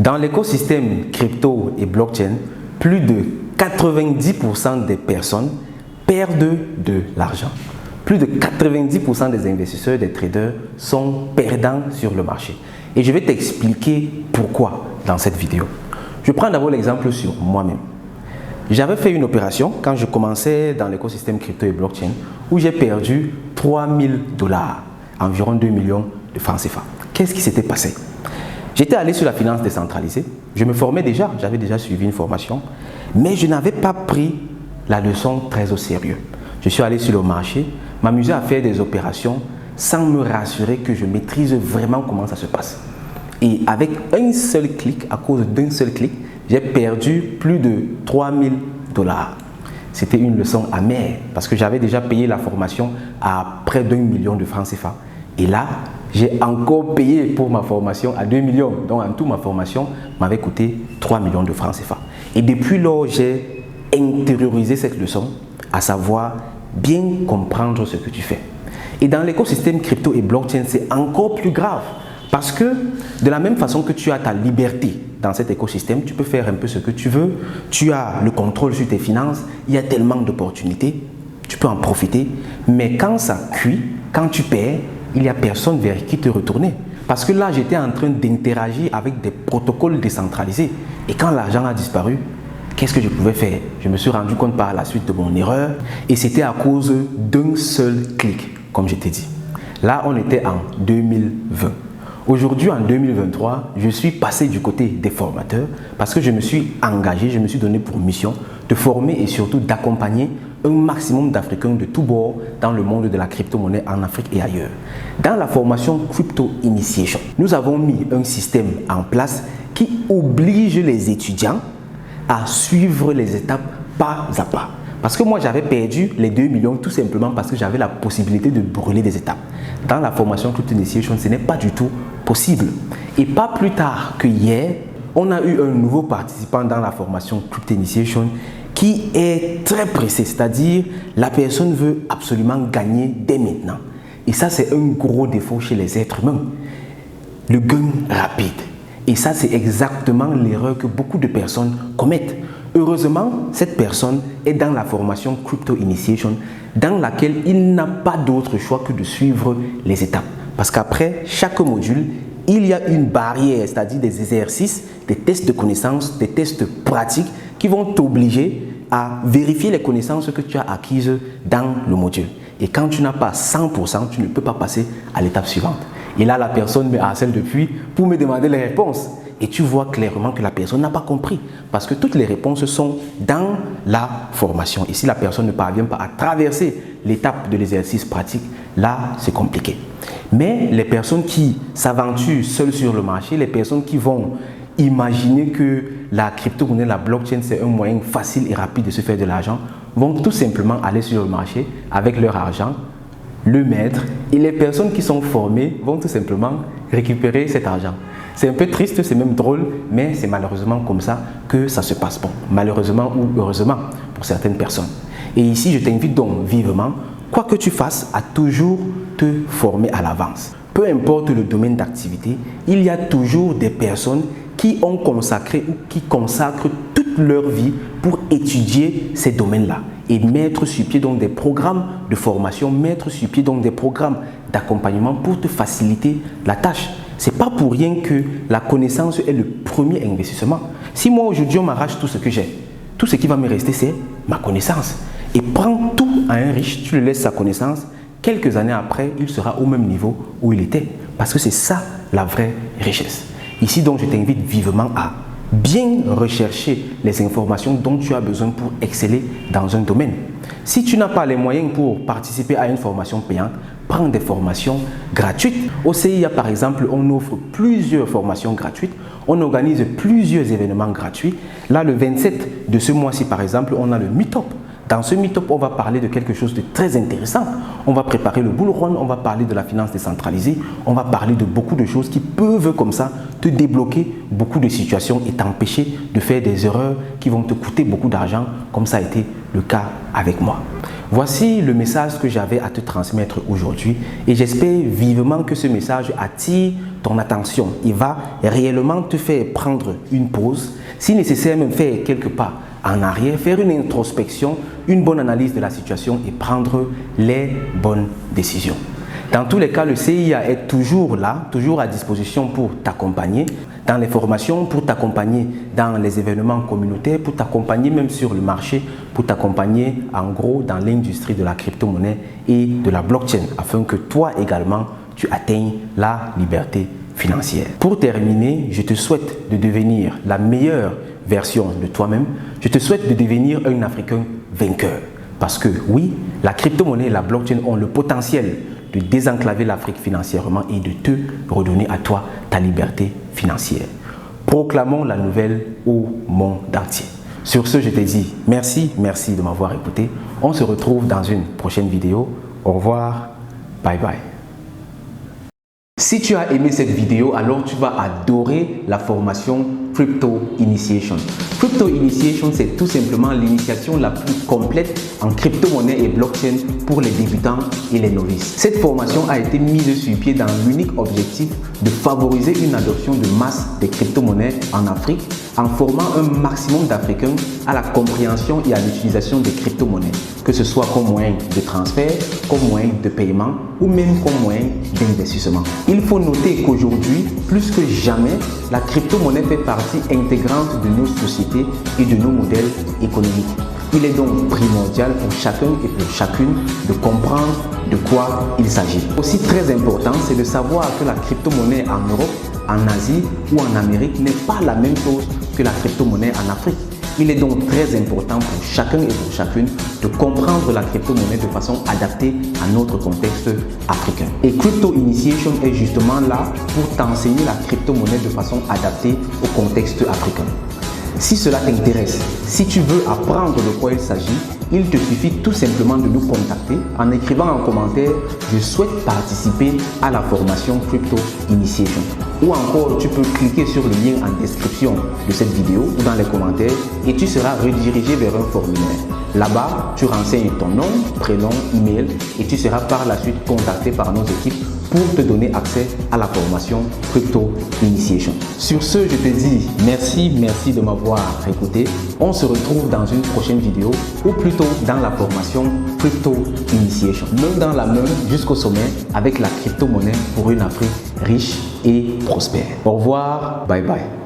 Dans l'écosystème crypto et blockchain, plus de 90% des personnes perdent de l'argent. Plus de 90% des investisseurs, des traders sont perdants sur le marché. Et je vais t'expliquer pourquoi dans cette vidéo. Je prends d'abord l'exemple sur moi-même. J'avais fait une opération quand je commençais dans l'écosystème crypto et blockchain où j'ai perdu 3000 $, environ 2 millions de francs CFA. Qu'est-ce qui s'était passé? J'étais allé sur la finance décentralisée. Je me formais déjà, j'avais déjà suivi une formation, mais je n'avais pas pris la leçon très au sérieux. Je suis allé sur le marché, m'amuser à faire des opérations sans me rassurer que je maîtrise vraiment comment ça se passe. Et avec un seul clic, à cause d'un seul clic, j'ai perdu plus de 3000 $. C'était une leçon amère parce que j'avais déjà payé la formation à près d'1 million de francs CFA. Et là, j'ai encore payé pour ma formation à 2 millions. Donc en tout, ma formation m'avait coûté 3 millions de francs CFA. Et depuis lors, j'ai intériorisé cette leçon, à savoir bien comprendre ce que tu fais. Et dans l'écosystème crypto et blockchain, c'est encore plus grave. Parce que de la même façon que tu as ta liberté dans cet écosystème, tu peux faire un peu ce que tu veux, tu as le contrôle sur tes finances, il y a tellement d'opportunités, tu peux en profiter. Mais quand ça cuit, quand tu perds, il n'y a personne vers qui te retourner. Parce que là, j'étais en train d'interagir avec des protocoles décentralisés. Et quand l'argent a disparu, qu'est-ce que je pouvais faire? Je me suis rendu compte par la suite de mon erreur et c'était à cause d'un seul clic, comme je t'ai dit. Là, on était en 2020. Aujourd'hui, en 2023, je suis passé du côté des formateurs parce que je me suis engagé, je me suis donné pour mission de former et surtout d'accompagner un maximum d'Africains de tous bords dans le monde de la crypto-monnaie en Afrique et ailleurs. Dans la formation Crypto Initiation, nous avons mis un système en place qui oblige les étudiants à suivre les étapes pas à pas. Parce que moi, j'avais perdu les 2 millions tout simplement parce que j'avais la possibilité de brûler des étapes. Dans la formation Crypto Initiation, ce n'est pas du tout possible. Et pas plus tard que hier, on a eu un nouveau participant dans la formation Crypto Initiation qui est très pressé, c'est-à-dire la personne veut absolument gagner dès maintenant. Et ça, c'est un gros défaut chez les êtres humains. Le gain rapide. Et ça, c'est exactement l'erreur que beaucoup de personnes commettent. Heureusement, cette personne est dans la formation Crypto Initiation dans laquelle il n'a pas d'autre choix que de suivre les étapes. Parce qu'après chaque module, il y a une barrière, c'est-à-dire des exercices, des tests de connaissances, des tests pratiques qui vont t'obliger à vérifier les connaissances que tu as acquises dans le module. Et quand tu n'as pas 100%, tu ne peux pas passer à l'étape suivante. Et là, la personne me harcèle depuis pour me demander les réponses. Et tu vois clairement que la personne n'a pas compris parce que toutes les réponses sont dans la formation. Et si la personne ne parvient pas à traverser l'étape de l'exercice pratique, là, c'est compliqué. Mais les personnes qui s'aventurent seules sur le marché, les personnes qui vont imaginer que la crypto-monnaie, la blockchain, c'est un moyen facile et rapide de se faire de l'argent, vont tout simplement aller sur le marché avec leur argent, le mettre, et les personnes qui sont formées vont tout simplement récupérer cet argent. C'est un peu triste, c'est même drôle, mais c'est malheureusement comme ça que ça se passe. Bon, malheureusement ou heureusement pour certaines personnes. Et ici, je t'invite donc vivement, quoi que tu fasses, à toujours te former à l'avance. Peu importe le domaine d'activité, il y a toujours des personnes qui ont consacré ou qui consacrent toute leur vie pour étudier ces domaines-là et mettre sur pied donc des programmes de formation, mettre sur pied donc des programmes d'accompagnement pour te faciliter la tâche. C'est pas pour rien que la connaissance est le premier investissement. Si moi aujourd'hui on m'arrache tout ce que j'ai, tout ce qui va me rester c'est ma connaissance. Et prends tout à un riche, tu lui laisses sa connaissance, quelques années après, il sera au même niveau où il était. Parce que c'est ça la vraie richesse. Ici donc je t'invite vivement à bien rechercher les informations dont tu as besoin pour exceller dans un domaine. Si tu n'as pas les moyens pour participer à une formation payante, prends des formations gratuites. Au CIA, par exemple, on offre plusieurs formations gratuites. On organise plusieurs événements gratuits. Là, le 27 de ce mois-ci, par exemple, on a le Meetup Dans ce meet-up, on va parler de quelque chose de très intéressant. On va préparer le bull run, on va parler de la finance décentralisée, on va parler de beaucoup de choses qui peuvent comme ça te débloquer beaucoup de situations et t'empêcher de faire des erreurs qui vont te coûter beaucoup d'argent, comme ça a été le cas avec moi. Voici le message que j'avais à te transmettre aujourd'hui et j'espère vivement que ce message attire ton attention. Il va réellement te faire prendre une pause, si nécessaire même faire quelques pas en arrière, faire une introspection, une bonne analyse de la situation et prendre les bonnes décisions. Dans tous les cas, le CIA est toujours là, toujours à disposition pour t'accompagner dans les formations, pour t'accompagner dans les événements communautaires, pour t'accompagner même sur le marché, pour t'accompagner en gros dans l'industrie de la crypto-monnaie et de la blockchain, afin que toi également, tu atteignes la liberté financière. Pour terminer, je te souhaite de devenir la meilleure version de toi-même. Je te souhaite de devenir un Africain vainqueur. Parce que oui, la crypto-monnaie et la blockchain ont le potentiel de désenclaver l'Afrique financièrement et de te redonner à toi ta liberté financière. Proclamons la nouvelle au monde entier. Sur ce, je te dis merci de m'avoir écouté. On se retrouve dans une prochaine vidéo. Au revoir, bye bye. Si tu as aimé cette vidéo, alors tu vas adorer la formation Crypto Initiation. Crypto Initiation, c'est tout simplement l'initiation la plus complète en crypto-monnaie et blockchain pour les débutants et les novices. Cette formation a été mise sur pied dans l'unique objectif de favoriser une adoption de masse des crypto-monnaies en Afrique en formant un maximum d'Africains à la compréhension et à l'utilisation des crypto-monnaies, que ce soit comme moyen de transfert, comme moyen de paiement ou même comme moyen d'investissement. Il faut noter qu'aujourd'hui, plus que jamais, la crypto-monnaie fait partie intégrante de nos sociétés et de nos modèles économiques. Il est donc primordial pour chacun et pour chacune de comprendre de quoi il s'agit. Aussi très important, c'est de savoir que la crypto-monnaie en Europe, en Asie ou en Amérique n'est pas la même chose que la crypto-monnaie en Afrique. Il est donc très important pour chacun et pour chacune de comprendre la crypto-monnaie de façon adaptée à notre contexte africain. Et Crypto Initiation est justement là pour t'enseigner la crypto-monnaie de façon adaptée au contexte africain. Si cela t'intéresse, si tu veux apprendre de quoi il s'agit, il te suffit tout simplement de nous contacter en écrivant en commentaire « Je souhaite participer à la formation Crypto Initiation » ou encore tu peux cliquer sur le lien en description de cette vidéo ou dans les commentaires et tu seras redirigé vers un formulaire. Là-bas, tu renseignes ton nom, prénom, email et tu seras par la suite contacté par nos équipes pour te donner accès à la formation Crypto Initiation. Sur ce, je te dis merci de m'avoir écouté. On se retrouve dans une prochaine vidéo ou plutôt dans la formation Crypto Initiation. Main dans la main jusqu'au sommet avec la crypto-monnaie pour une Afrique riche et prospère. Au revoir, bye bye.